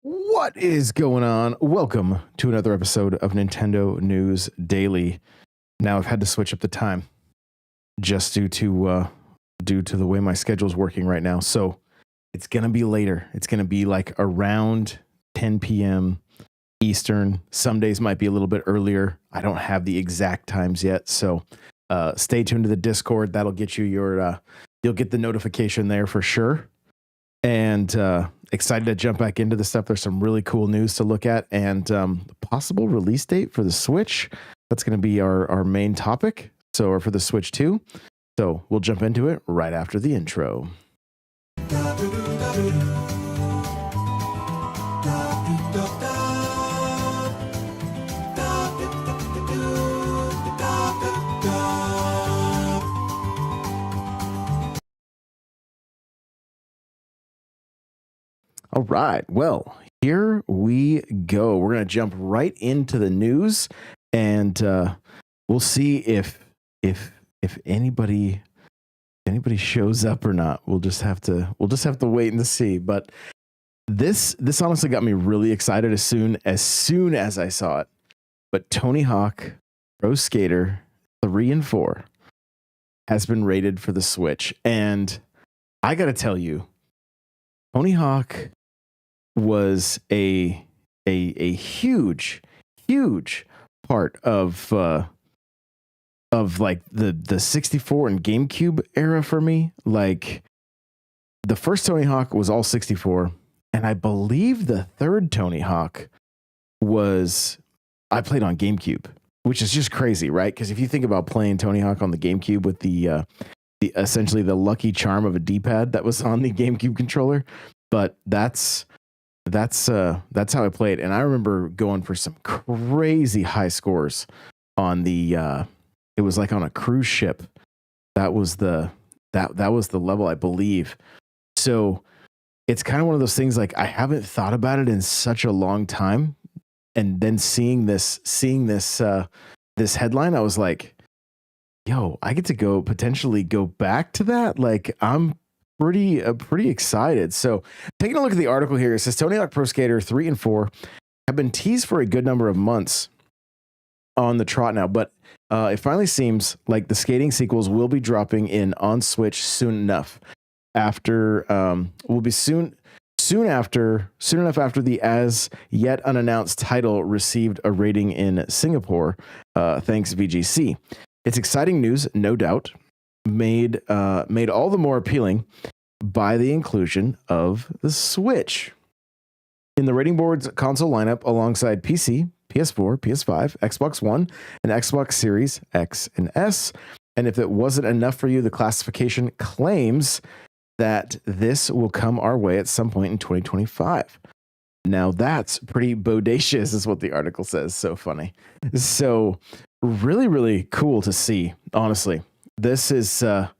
What is going on? Welcome to another episode of Nintendo News Daily. Now I've had to switch up the time just due to the way my schedule is working right now. So it's gonna be later. It's gonna be like around 10 p.m. Eastern. Some days might be a little bit earlier. I don't have the exact times yet. So stay tuned to the Discord. That'll get you you'll get the notification there for sure. And excited to jump back into the stuff. There's some really cool news to look at, and possible release date for the Switch. That's going to be our main topic. So, or for the Switch 2. So we'll jump into it right after the intro. All right. Well, here we go. We're going to jump right into the news, and we'll see if anybody shows up or not. We'll just have to wait and see. But this honestly got me really excited as soon as I saw it. But Tony Hawk Pro Skater 3 and 4 has been rated for the Switch, and I got to tell you, Tony Hawk was a huge part of like the 64 and GameCube era for me. Like the first Tony Hawk was all 64, and I believe the third Tony Hawk I played on GameCube, which is just crazy, right? Because if you think about playing Tony Hawk on the GameCube with the essentially the lucky charm of a D-pad that was on the GameCube controller, but that's how I played. And I remember going for some crazy high scores on it was like on a cruise ship. That was the level, I believe. So it's kind of one of those things, like I haven't thought about it in such a long time. And then seeing this headline, I was like, yo, I get to potentially go back to that. Like I'm pretty excited. So taking a look at the article here, it says Tony Hawk Pro Skater 3 and 4 have been teased for a good number of months on the trot now, but it finally seems like the skating sequels will be dropping in on Switch soon enough. Soon enough after the as yet unannounced title received a rating in Singapore, thanks VGC. It's exciting news, no doubt, made all the more appealing by the inclusion of the Switch in the rating board's console lineup alongside PC, PS4, PS5, Xbox One, and Xbox Series X and S. And if it wasn't enough for you, the classification claims that this will come our way at some point in 2025. Now that's pretty bodacious, is what the article says. So funny. So really, really cool to see, honestly. This is, I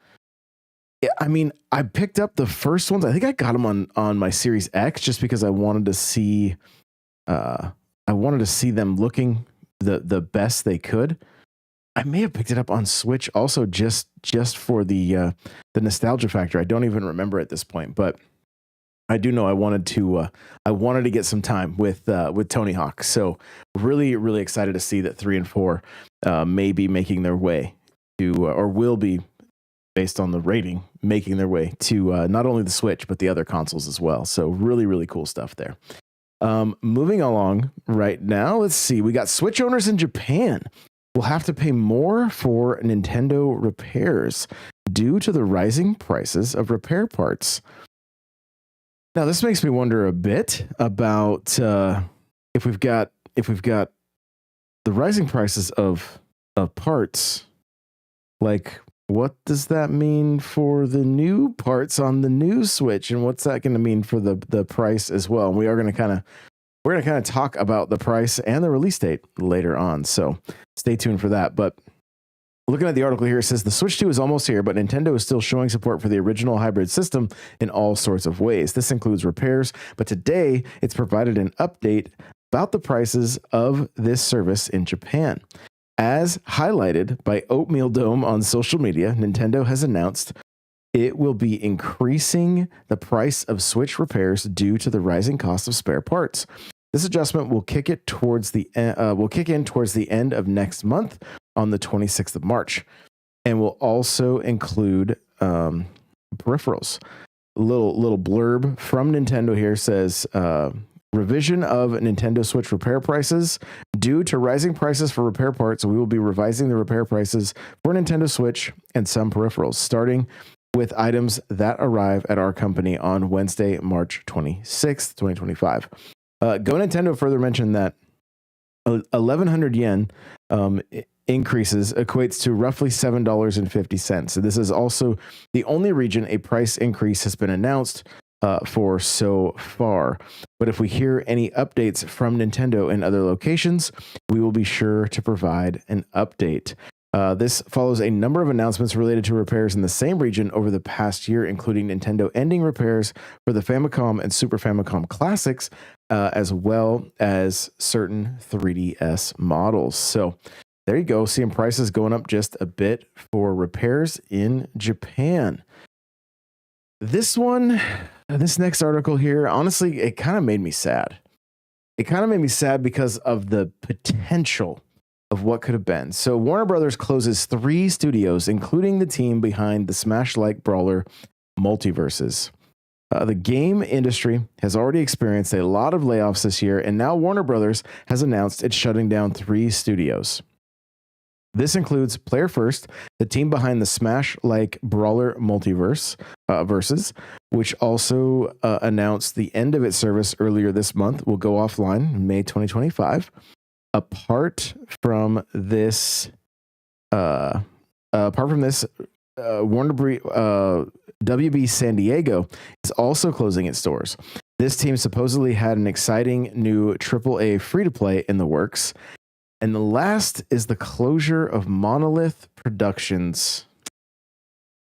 mean, I picked up the first ones. I think I got them on my Series X just because I wanted to see, them looking the best they could. I may have picked it up on Switch also just for the nostalgia factor. I don't even remember at this point, but I do know I wanted to get some time with Tony Hawk. So really, really excited to see that 3 and 4 may be making their way to, or will be, based on the rating, making their way to not only the Switch, but the other consoles as well. So really, really cool stuff there. Moving along right now, let's see. We got Switch owners in Japan will have to pay more for Nintendo repairs due to the rising prices of repair parts. Now, this makes me wonder a bit about if we've got the rising prices of parts, like what does that mean for the new parts on the new Switch, and what's that going to mean for the price as well? And we're going to kind of talk about the price and the release date later on, so stay tuned for that. But looking at the article here, it says the Switch 2 is almost here, but Nintendo is still showing support for the original hybrid system in all sorts of ways. This includes repairs, but today it's provided an update about the prices of this service in Japan. As highlighted by Oatmeal Dome on social media, Nintendo has announced it will be increasing the price of Switch repairs due to the rising cost of spare parts. This adjustment will kick in towards the end of next month on the 26th of March, and will also include peripherals. Little blurb from Nintendo here says, revision of Nintendo Switch repair prices. Due to rising prices for repair parts, we will be revising the repair prices for Nintendo Switch and some peripherals, starting with items that arrive at our company on Wednesday, March 26th, 2025. Go Nintendo further mentioned that 1,100 yen increases equates to roughly $7.50. So this is also the only region a price increase has been announced for so far. But if we hear any updates from Nintendo in other locations, we will be sure to provide an update. This follows a number of announcements related to repairs in the same region over the past year, including Nintendo ending repairs for the Famicom and Super Famicom Classics, as well as certain 3DS models. So there you go, seeing prices going up just a bit for repairs in Japan. This next article here, honestly, it kind of made me sad. It kind of made me sad because of the potential of what could have been. So Warner Brothers closes 3 studios, including the team behind the Smash-like brawler Multiverses. The game industry has already experienced a lot of layoffs this year, and now Warner Brothers has announced it's shutting down 3 studios. This includes Player First, the team behind the Smash-like brawler Multiverse Versus, which also announced the end of its service earlier this month, will go offline in May 2025. Apart from this, WB San Diego is also closing its doors. This team supposedly had an exciting new AAA free-to-play in the works. And the last is the closure of Monolith Productions.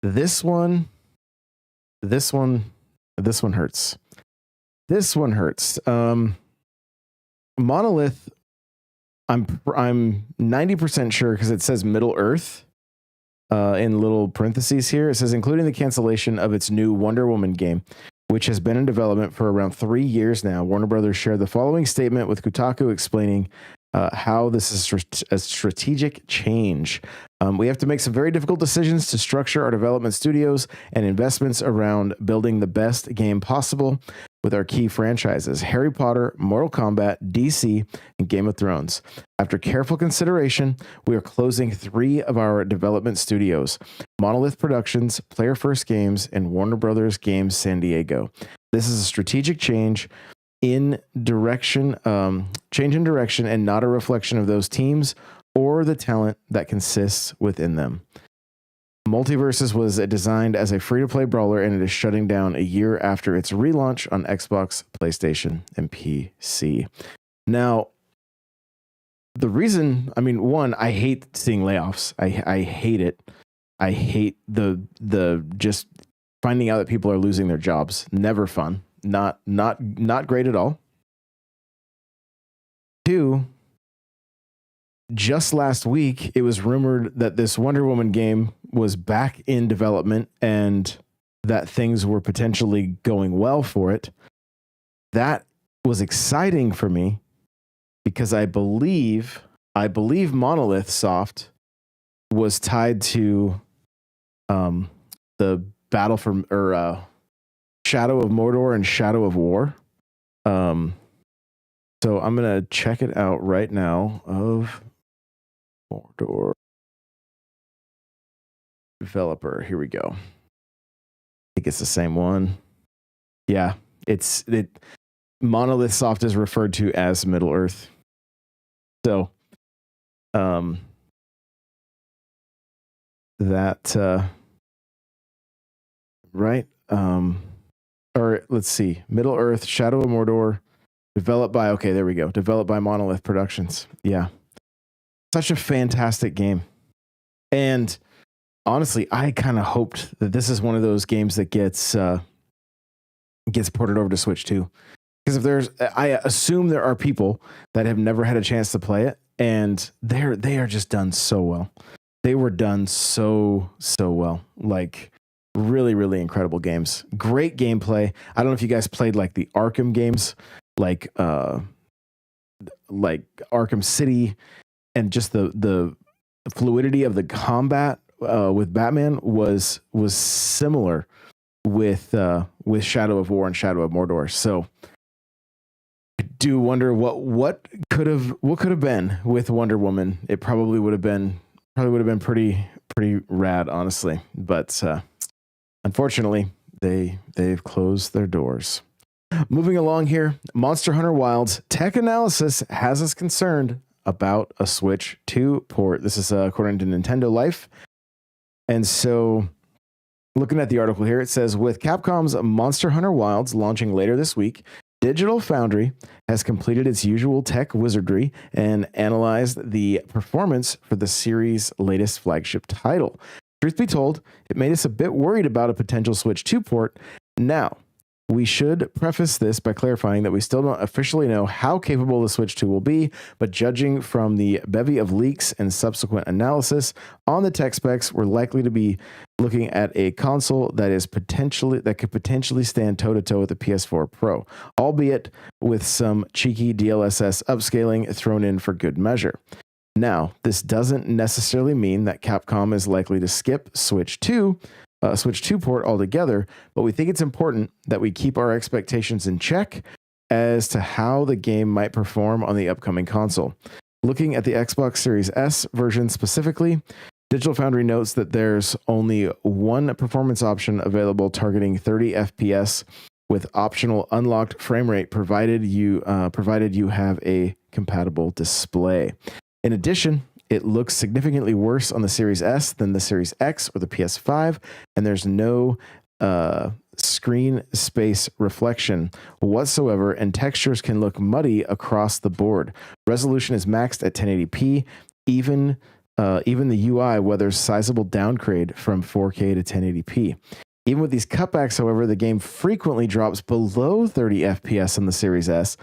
This one hurts. This one hurts. Monolith, I'm 90% sure, because it says Middle Earth in little parentheses here. It says, including the cancellation of its new Wonder Woman game, which has been in development for around 3 years now. Warner Brothers shared the following statement with Kotaku explaining how this is a strategic change. We have to make some very difficult decisions to structure our development studios and investments around building the best game possible with our key franchises, Harry Potter, Mortal Kombat, DC, and Game of Thrones. After careful consideration, we are closing 3 of our development studios, Monolith Productions, Player First Games, and Warner Brothers Games San Diego. This is a strategic change in direction, and not a reflection of those teams or the talent that consists within them. Multiverses was designed as a free-to-play brawler, and it is shutting down a year after its relaunch on Xbox, PlayStation, and PC. Now, the reason, one, I hate seeing layoffs. I hate it. I hate the just finding out that people are losing their jobs. Never fun. Not great at all. 2, just last week, it was rumored that this Wonder Woman game was back in development and that things were potentially going well for it. That was exciting for me because I believe Monolith Soft was tied to the Battle for Shadow of Mordor and Shadow of War. So I'm going to check it out right now. Of Mordor developer. Here we go. I think it's the same one. Yeah, Monolith Soft is referred to as Middle Earth. So, right. Or let's see, Middle Earth, Shadow of Mordor, developed by Monolith Productions. Yeah. Such a fantastic game. And honestly, I kind of hoped that this is one of those games that gets ported over to Switch too. Because I assume there are people that have never had a chance to play it, and they are just done so well. They were done so well. Like, Really, really incredible games. Great gameplay. I don't know if you guys played like the Arkham games, like Arkham City, and just the fluidity of the combat with Batman was similar with Shadow of War and Shadow of Mordor. So I do wonder what could have been with Wonder Woman. It probably would have been pretty rad, honestly. But unfortunately, they've closed their doors. Moving along here, Monster Hunter Wilds tech analysis has us concerned about a Switch 2 port. This is according to Nintendo Life. And so, looking at the article here, it says, with Capcom's Monster Hunter Wilds launching later this week, Digital Foundry has completed its usual tech wizardry and analyzed the performance for the series' latest flagship title. Truth be told, it made us a bit worried about a potential Switch 2 port. Now, we should preface this by clarifying that we still don't officially know how capable the Switch 2 will be, but judging from the bevy of leaks and subsequent analysis on the tech specs, we're likely to be looking at a console that could potentially stand toe-to-toe with the PS4 Pro, albeit with some cheeky DLSS upscaling thrown in for good measure. Now, this doesn't necessarily mean that Capcom is likely to skip Switch 2 port altogether, but we think it's important that we keep our expectations in check as to how the game might perform on the upcoming console. Looking at the Xbox Series S version specifically, Digital Foundry notes that there's only one performance option available targeting 30 FPS with optional unlocked frame rate provided you have a compatible display. In addition, it looks significantly worse on the Series S than the Series X or the PS5, and there's no screen space reflection whatsoever, and textures can look muddy across the board. Resolution is maxed at 1080p. Even the UI weathers sizable downgrade from 4K to 1080p. Even with these cutbacks, however, the game frequently drops below 30 FPS on the Series S,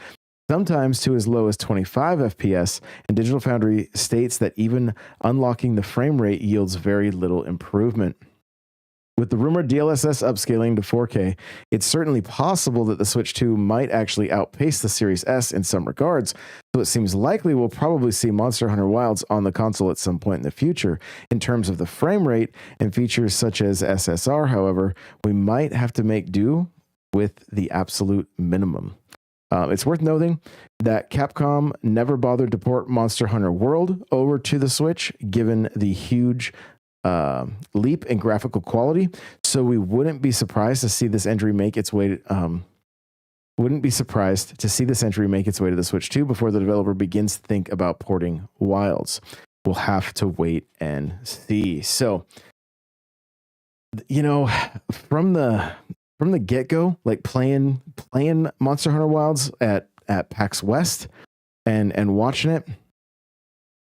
sometimes to as low as 25 FPS, and Digital Foundry states that even unlocking the frame rate yields very little improvement. With the rumored DLSS upscaling to 4K, it's certainly possible that the Switch 2 might actually outpace the Series S in some regards, so it seems likely we'll probably see Monster Hunter Wilds on the console at some point in the future. In terms of the frame rate and features such as SSR, however, we might have to make do with the absolute minimum. It's worth noting that Capcom never bothered to port Monster Hunter World over to the Switch, given the huge leap in graphical quality. So we wouldn't be surprised to see this entry make its way. Wouldn't be surprised to see this entry make its way to the Switch 2 before the developer begins to think about porting Wilds. We'll have to wait and see. So, from the get-go, like playing Monster Hunter Wilds at PAX West and watching it,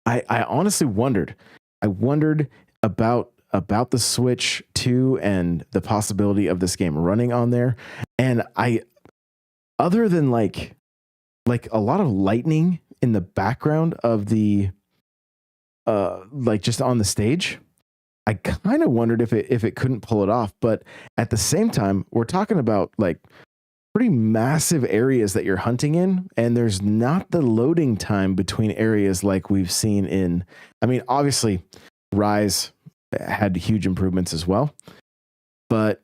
I honestly wondered. I wondered about the Switch 2 and the possibility of this game running on there. And other than like a lot of lightning in the background of the just on the stage, I kind of wondered if it couldn't pull it off. But at the same time, we're talking about like pretty massive areas that you're hunting in, and there's not the loading time between areas like we've seen in. I mean, obviously, Rise had huge improvements as well, but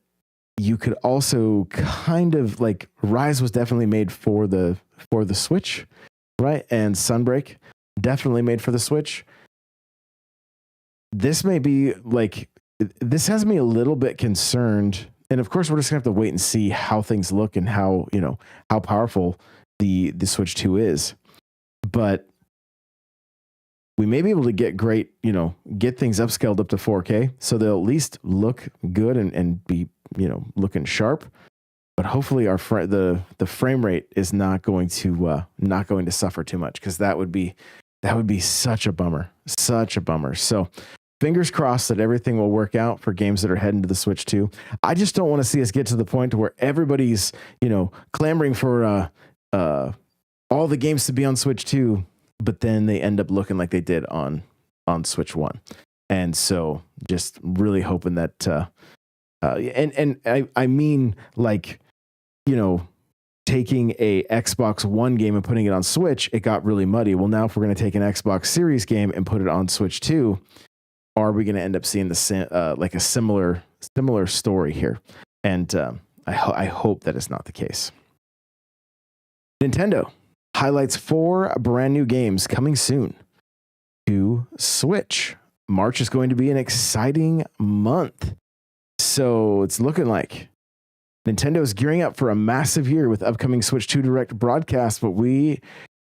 you could also kind of like Rise was definitely made for the Switch, right? And Sunbreak definitely made for the Switch. This may be like, this has me a little bit concerned. And of course, we're just gonna have to wait and see how things look and how powerful the Switch 2 is. But we may be able to get get things upscaled up to 4K, so they'll at least look good and be, looking sharp. But hopefully the frame rate is not going to suffer too much, because that would be such a bummer. So fingers crossed that everything will work out for games that are heading to the Switch 2. I just don't want to see us get to the point where everybody's, clamoring for all the games to be on Switch 2, but then they end up looking like they did on Switch 1. And so just really hoping that I mean, like, you know, taking a Xbox One game and putting it on Switch, it got really muddy. Well, now if we're going to take an Xbox Series game and put it on Switch 2, are we going to end up seeing like a similar story here? And I hope that is not the case. Nintendo highlights 4 brand new games coming soon to Switch. March is going to be an exciting month. So it's looking like Nintendo is gearing up for a massive year with upcoming Switch 2 Direct broadcast. But we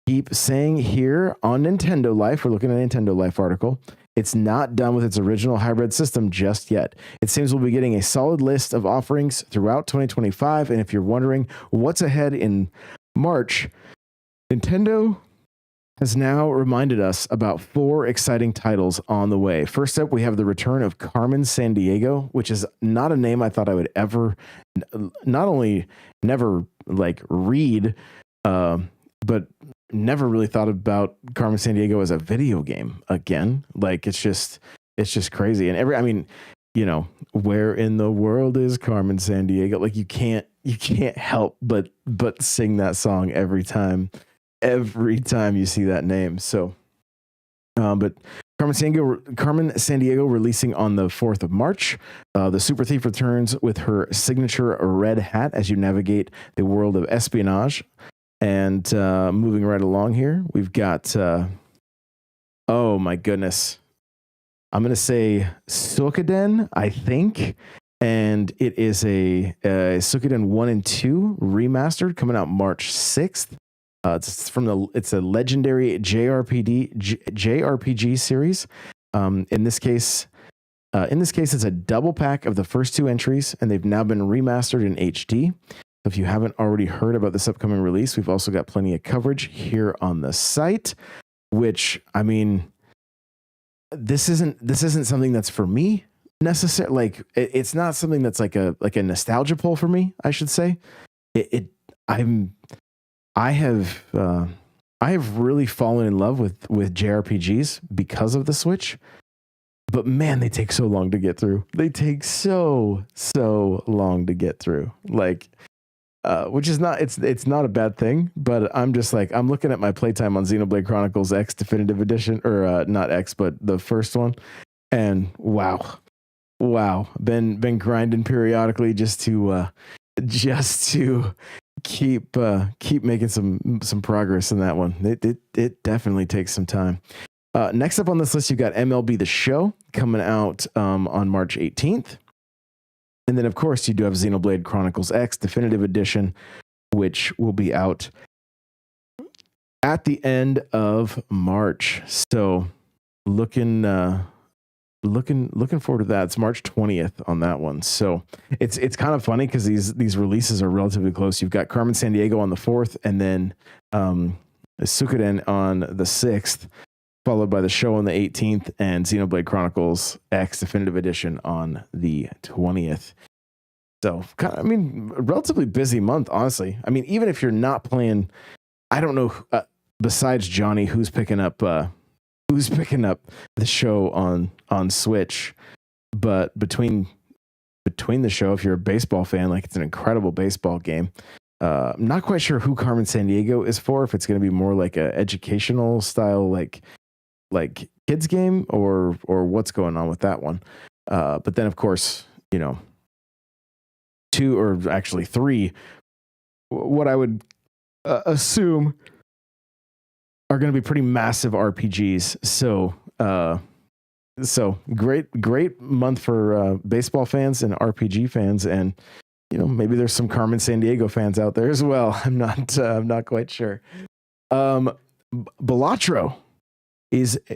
keep saying here on Nintendo Life, we're looking at a Nintendo Life article, it's not done with its original hybrid system just yet. It seems we'll be getting a solid list of offerings throughout 2025. And if you're wondering what's ahead in March, Nintendo has now reminded us about 4 exciting titles on the way. First up, we have the return of Carmen Sandiego, which is not a name I thought I would ever, not only never like read, but never really thought about Carmen Sandiego as a video game again. Like it's just crazy. And I mean, you know, where in the world is Carmen Sandiego? Like you can't help but sing that song every time you see that name. So, but Carmen Sandiego releasing on the 4th of March. The Super Thief returns with her signature red hat as you navigate the world of espionage. And moving right along here, we've got, oh my goodness. I'm going to say Suikoden, I think. And it is a Suikoden 1 and 2 remastered coming out March 6th. It's a legendary JRPG series. In this case, it's a double pack of the first 2 entries, and they've now been remastered in HD. If you haven't already heard about this upcoming release, we've also got plenty of coverage here on the site. Which, I mean, this isn't something that's for me necessarily. Like it's not something that's like a nostalgia pull for me, I should say. I have really fallen in love with JRPGs because of the Switch, but man, they take so long to get through. They take so long to get through. Like, which is not it's not a bad thing, but I'm just like I'm looking at my playtime on Xenoblade Chronicles X Definitive Edition, or not X, but the first one, and wow, been grinding periodically just to keep making some progress in that one. It definitely takes some time. Next up on this list, you've got MLB The Show coming out on March 18th. And then, of course, you do have Xenoblade Chronicles X Definitive Edition, which will be out at the end of March. So looking forward to that. It's March 20th on that one. So it's kind of funny because these releases are relatively close. You've got Carmen Sandiego on the 4th, and then Suikoden on the 6th, followed by The Show on the 18th, and Xenoblade Chronicles X Definitive Edition on the 20th. So, I mean, a relatively busy month, honestly. I mean, even if you're not playing, I don't know, besides Johnny, who's picking up The Show on Switch, but between The Show, if you're a baseball fan, like it's an incredible baseball game. I'm not quite sure who Carmen Sandiego is for, if it's going to be more like a educational style, like kids game, or what's going on with that one. But then, of course, you know, 2 or actually 3, what I would assume are going to be pretty massive RPGs. So great month for baseball fans and RPG fans, and you know, maybe there's some Carmen Sandiego fans out there as well. I'm not quite sure. Balatro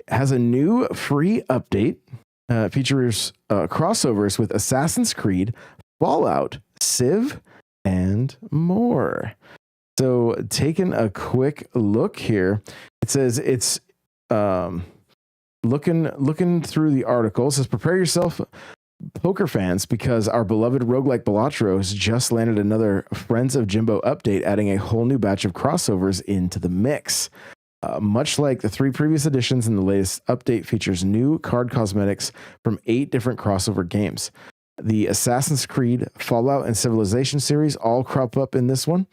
has a new free update. Features crossovers with Assassin's Creed, Fallout, Civ, and more. So taking a quick look here, it says it's looking through the article. It says, prepare yourself, poker fans, because our beloved roguelike Balatro has just landed another Friends of Jimbo update, adding a whole new batch of crossovers into the mix. Much like the 3 previous editions, and the latest update features new card cosmetics from 8 different crossover games. The Assassin's Creed, Fallout, and Civilization series all crop up in this one,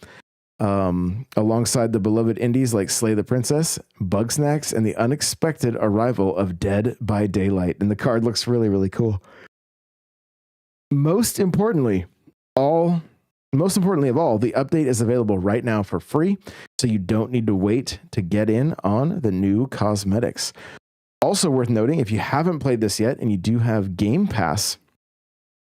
alongside the beloved indies like Slay the Princess, Bugsnax, and the unexpected arrival of Dead by Daylight. And the card looks really, really cool. Most importantly of all, the update is available right now for free, so you don't need to wait to get in on the new cosmetics. Also worth noting, if you haven't played this yet and you do have Game Pass,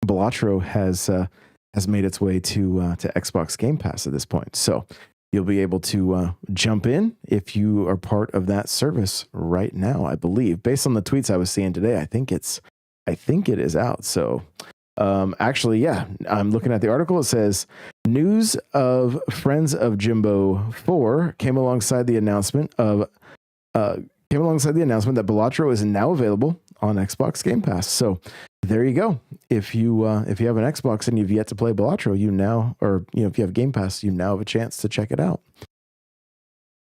Balatro has made its way to Xbox Game Pass at this point. So you'll be able to jump in if you are part of that service right now, I believe. Based on the tweets I was seeing today, I think it is out. So actually, yeah, I'm looking at the article. It says news of Friends of Jimbo 4 came alongside the announcement that Balatro is now available on Xbox Game Pass. So there you go. If you have an Xbox and you've yet to play Balatro, if you have Game Pass, you now have a chance to check it out.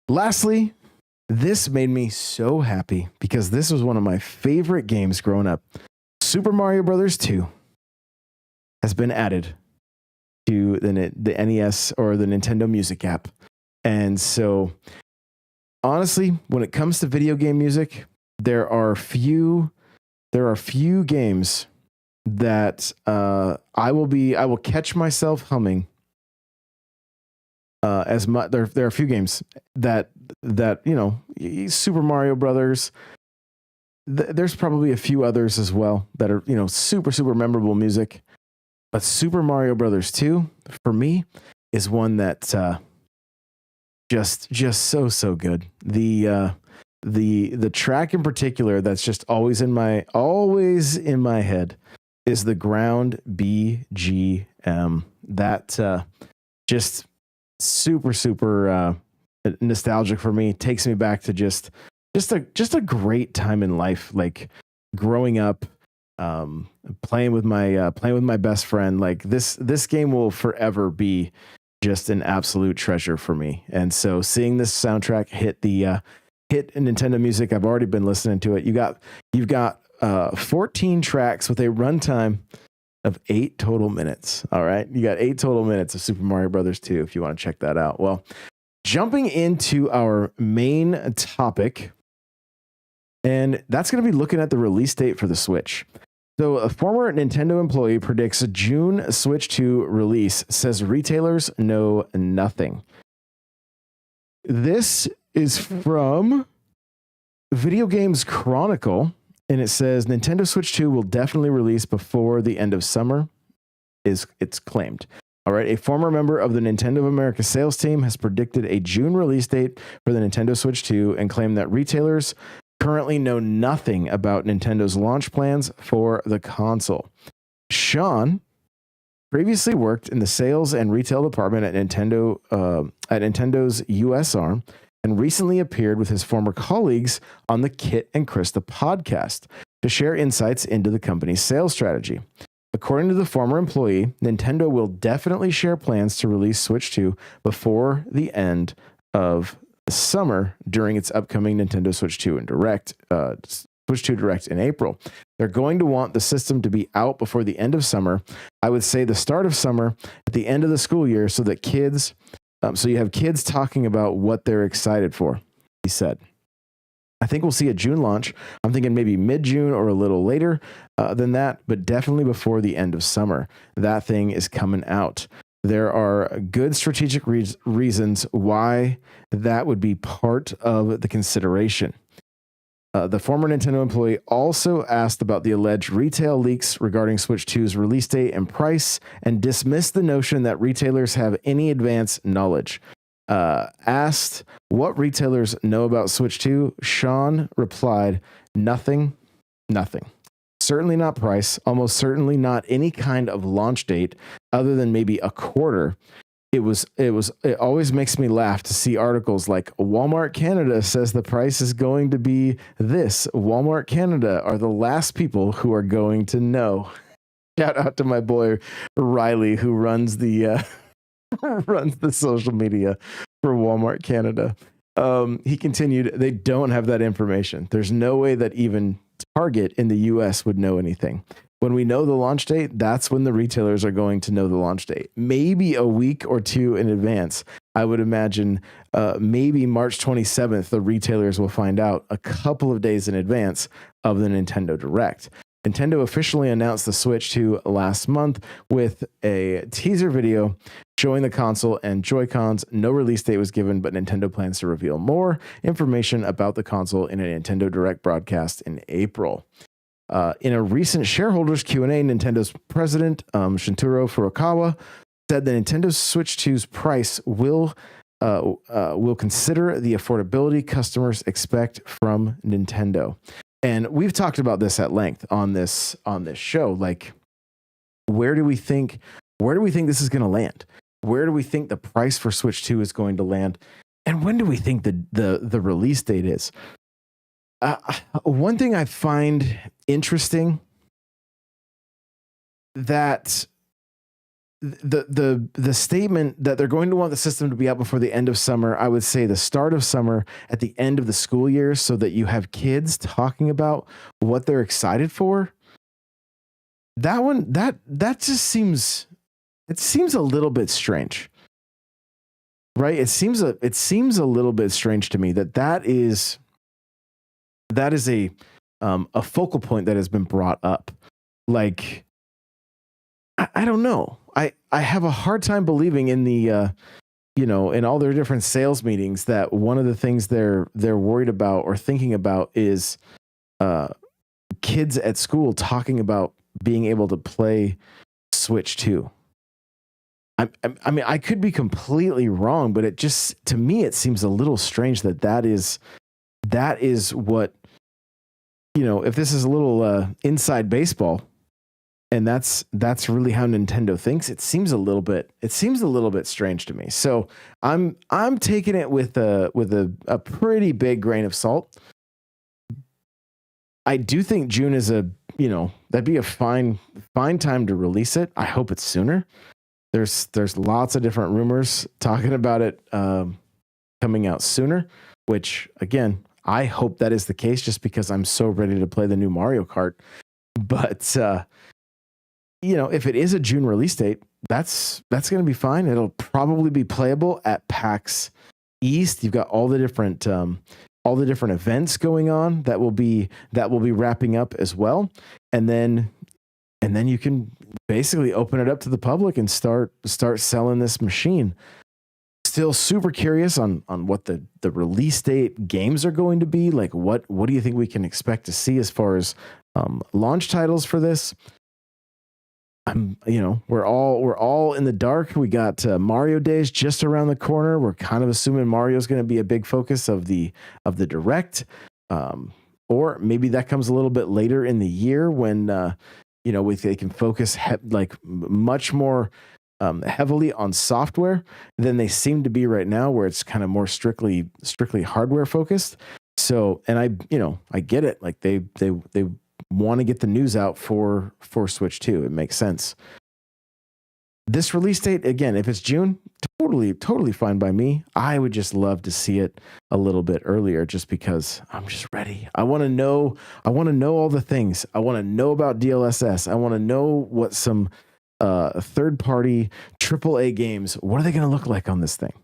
Lastly, this made me so happy because this was one of my favorite games growing up. Super Mario Brothers 2 has been added to the NES or the Nintendo Music app. And so honestly, when it comes to video game music, there are few games that I will catch myself humming as much. There are a few games that Super Mario Brothers. There's probably a few others as well that are super memorable music, but Super Mario Brothers 2 for me is one that just so good. The track in particular that's just always in my head is the Ground BGM. That just super nostalgic for me. Takes me back to just a great time in life, like growing up, playing with my best friend. Like this game will forever be just an absolute treasure for me. And so seeing this soundtrack hit Nintendo Music, I've already been listening to it. You've got 14 tracks with a runtime of 8 total minutes. All right. You got 8 total minutes of Super Mario Brothers 2 if you want to check that out. Well, jumping into our main topic, and that's going to be looking at the release date for the Switch. So a former Nintendo employee predicts a June Switch 2 release, says retailers know nothing. This is from Video Games Chronicle, and it says Nintendo Switch 2 will definitely release before the end of summer, it's claimed. All right, a former member of the Nintendo of America sales team has predicted a June release date for the Nintendo Switch 2 and claimed that retailers currently know nothing about Nintendo's launch plans for the console. Sean previously worked in the sales and retail department at Nintendo's US arm and recently appeared with his former colleagues on the Kit and Krista podcast to share insights into the company's sales strategy. According to the former employee, Nintendo will definitely share plans to release Switch 2 before the end of summer during its upcoming Nintendo Switch 2 and Switch 2 Direct in April. They're going to want the system to be out before the end of summer. I would say the start of summer at the end of the school year so that so you have kids talking about what they're excited for, he said. I think we'll see a June launch. I'm thinking maybe mid-June or a little later than that, but definitely before the end of summer. That thing is coming out. There are good strategic reasons why that would be part of the consideration. The former Nintendo employee also asked about the alleged retail leaks regarding Switch 2's release date and price and dismissed the notion that retailers have any advance knowledge. Asked what retailers know about Switch 2, Sean replied, nothing. Certainly not price, almost certainly not any kind of launch date other than maybe a quarter. It always makes me laugh to see articles like Walmart Canada says the price is going to be this. Walmart Canada are the last people who are going to know. Shout out to my boy Riley, who runs the social media for Walmart Canada. He continued, they don't have that information. There's no way that even Target in the US would know anything. when we know the launch date, that's when the retailers are going to know the launch date. Maybe a week or two in advance. I would imagine maybe March 27th, the retailers will find out a couple of days in advance of the Nintendo Direct. Nintendo officially announced the Switch 2 last month with a teaser video showing the console and Joy-Cons. No release date was given, but Nintendo plans to reveal more information about the console in a Nintendo Direct broadcast in April. In a recent shareholders Q&A, Nintendo's president, Shintaro Furukawa, said the Nintendo Switch 2's price will consider the affordability customers expect from Nintendo. And we've talked about this at length on this show. Like, where do we think this is going to land? Where do we think the price for Switch 2 is going to land? And when do we think the release date is? One thing I find interesting, that the statement that they're going to want the system to be out before the end of summer, I would say the start of summer at the end of the school year, so that you have kids talking about what they're excited for. That one, that just seems a little bit strange, right? It seems a little bit strange to me that is a focal point that has been brought up. Like, I don't know. I have a hard time believing in the in all their different sales meetings that one of the things they're worried about or thinking about is kids at school talking about being able to play Switch 2. I mean, I could be completely wrong, but to me it seems a little strange that is what, if this is a little inside baseball, and that's really how Nintendo thinks, it seems a little bit strange to me. So I'm taking it with a pretty big grain of salt. I do think June is that'd be a fine time to release it. I hope it's sooner. There's lots of different rumors talking about it coming out sooner, which again, I hope that is the case, just because I'm so ready to play the new Mario Kart. But if it is a June release date, that's going to be fine. It'll probably be playable at PAX East. You've got all the different events going on that will be wrapping up as well, and then you can basically open it up to the public and start selling this machine. Still super curious on what the release date games are going to be. Like, what do you think we can expect to see as far as launch titles for this? We're all in the dark. We got Mario Days just around the corner. We're kind of assuming Mario's going to be a big focus of the Direct, or maybe that comes a little bit later in the year when they can focus much more heavily on software than they seem to be right now, where it's kind of more strictly hardware focused. So, and I get it. Like they want to get the news out for Switch 2. It makes sense. This release date, again, if it's June, totally fine by me. I would just love to see it a little bit earlier, just because I'm just ready. I want to know all the things. I want to know about DLSS. I want to know what some third-party AAA games, what are they going to look like on this thing?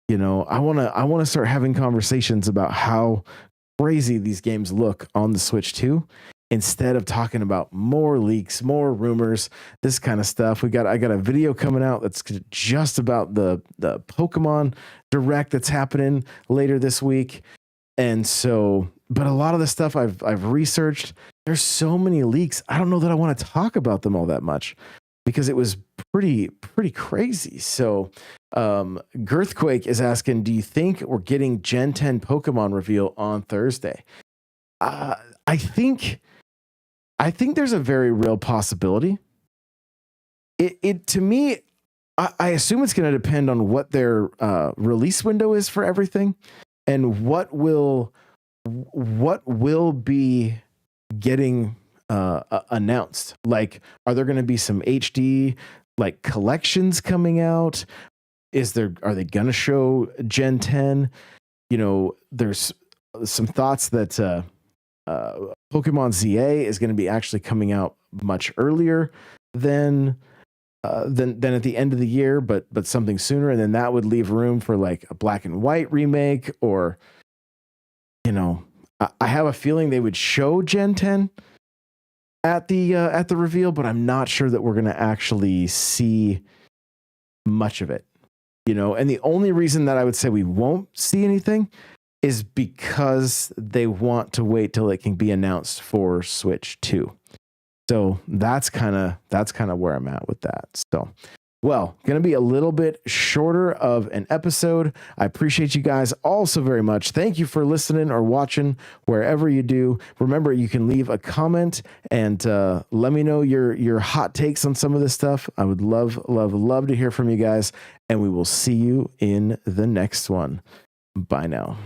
I want to start having conversations about how crazy these games look on the Switch 2, instead of talking about more leaks, more rumors, this kind of stuff. I got a video coming out that's just about the Pokemon Direct that's happening later this week. And so, but a lot of the stuff I've researched, there's so many leaks. I don't know that I want to talk about them all that much, because it was pretty crazy. So Girthquake is asking, do you think we're getting Gen 10 Pokemon reveal on Thursday? I think there's a very real possibility. It to me, I assume it's going to depend on what their release window is for everything, and what will be getting announced. Like, are there going to be some HD collections coming out? Are they going to show Gen 10? There's some thoughts that Pokemon ZA is going to be actually coming out much earlier than at the end of the year, but something sooner, and then that would leave room for like a Black and White remake, or I have a feeling they would show Gen 10 at the reveal, but I'm not sure that we're going to actually see much of it. And the only reason that I would say we won't see anything is because they want to wait till it can be announced for Switch 2. So that's kind of where I'm at with that. So, well, going to be a little bit shorter of an episode. I appreciate you guys all so very much. Thank you for listening or watching wherever you do. Remember, you can leave a comment and let me know your hot takes on some of this stuff. I would love to hear from you guys, and we will see you in the next one. Bye now.